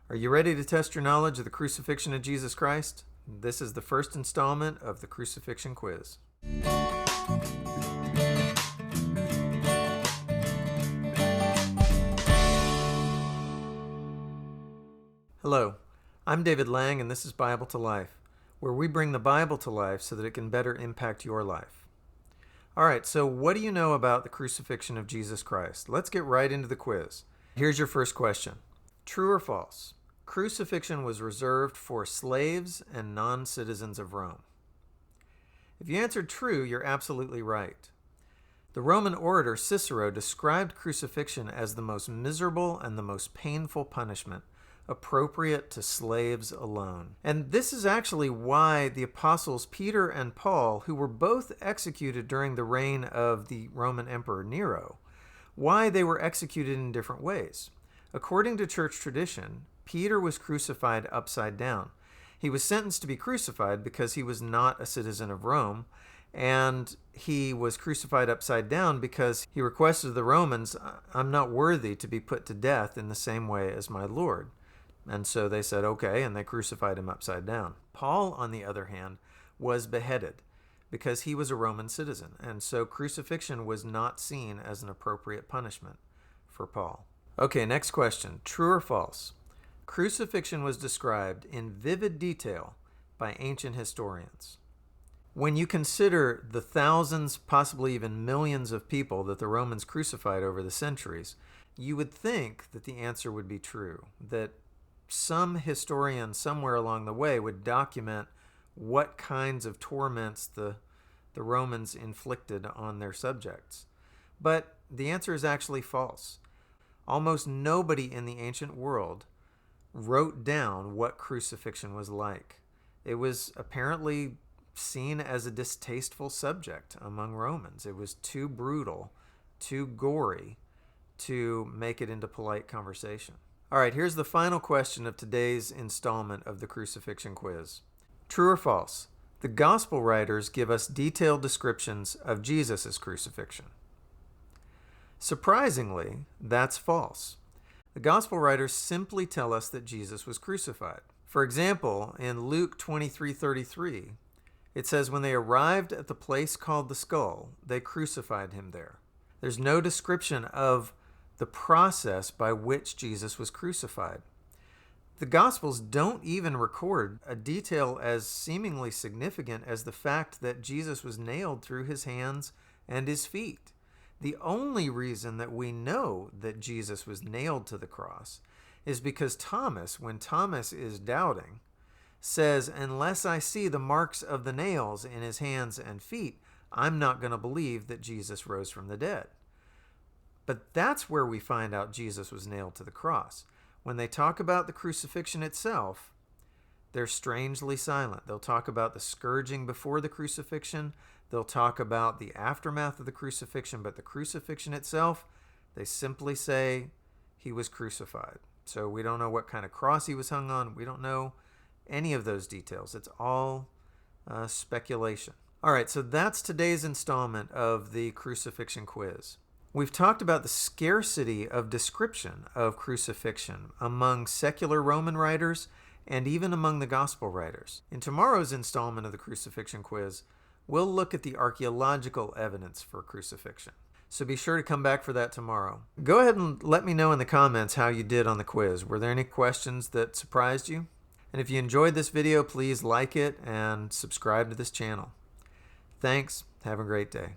Are you ready to test your knowledge of the crucifixion of Jesus Christ? This is the first installment of the Crucifixion Quiz. Hello, I'm David Lang, and this is Bible to Life, where we bring the Bible to life so that it can better impact your life. All right, so what do you know about the crucifixion of Jesus Christ? Let's get right into the quiz. Here's your first question. True or false? Crucifixion was reserved for slaves and non-citizens of Rome. If you answered true, you're absolutely right. The Roman orator Cicero described crucifixion as the most miserable and the most painful punishment, appropriate to slaves alone. And this is actually why the apostles Peter and Paul, who were both executed during the reign of the Roman Emperor Nero, why they were executed in different ways. According to church tradition, Peter was crucified upside down. He was sentenced to be crucified because he was not a citizen of Rome, and he was crucified upside down because he requested of the Romans, "I'm not worthy to be put to death in the same way as my Lord." And so they said, okay, and they crucified him upside down. Paul, on the other hand, was beheaded because he was a Roman citizen, and so crucifixion was not seen as an appropriate punishment for Paul. Okay, next question. True or false? Crucifixion was described in vivid detail by ancient historians. When you consider the thousands, possibly even millions of people that the Romans crucified over the centuries, you would think that the answer would be true, that some historian somewhere along the way would document what kinds of torments the Romans inflicted on their subjects. But the answer is actually false. Almost nobody in the ancient world wrote down what crucifixion was like. It was apparently seen as a distasteful subject among Romans. It was too brutal, too gory to make it into polite conversation. All right, here's the final question of today's installment of the Crucifixion Quiz. True or false? The Gospel writers give us detailed descriptions of Jesus' crucifixion. Surprisingly, that's false. The Gospel writers simply tell us that Jesus was crucified. For example, in Luke 23:33, it says, when they arrived at the place called the Skull, they crucified him there. There's no description of the process by which Jesus was crucified. The Gospels don't even record a detail as seemingly significant as the fact that Jesus was nailed through his hands and his feet. The only reason that we know that Jesus was nailed to the cross is because Thomas, when Thomas is doubting, says, unless I see the marks of the nails in his hands and feet, I'm not going to believe that Jesus rose from the dead. But that's where we find out Jesus was nailed to the cross. When they talk about the crucifixion itself, they're strangely silent. They'll talk about the scourging before the crucifixion. They'll talk about the aftermath of the crucifixion, but the crucifixion itself, they simply say he was crucified. So we don't know what kind of cross he was hung on. We don't know any of those details. It's all speculation. All right, so that's today's installment of the Crucifixion Quiz. We've talked about the scarcity of description of crucifixion among secular Roman writers and even among the Gospel writers. In tomorrow's installment of the Crucifixion Quiz, we'll look at the archaeological evidence for crucifixion. So be sure to come back for that tomorrow. Go ahead and let me know in the comments how you did on the quiz. Were there any questions that surprised you? And if you enjoyed this video, please like it and subscribe to this channel. Thanks. Have a great day.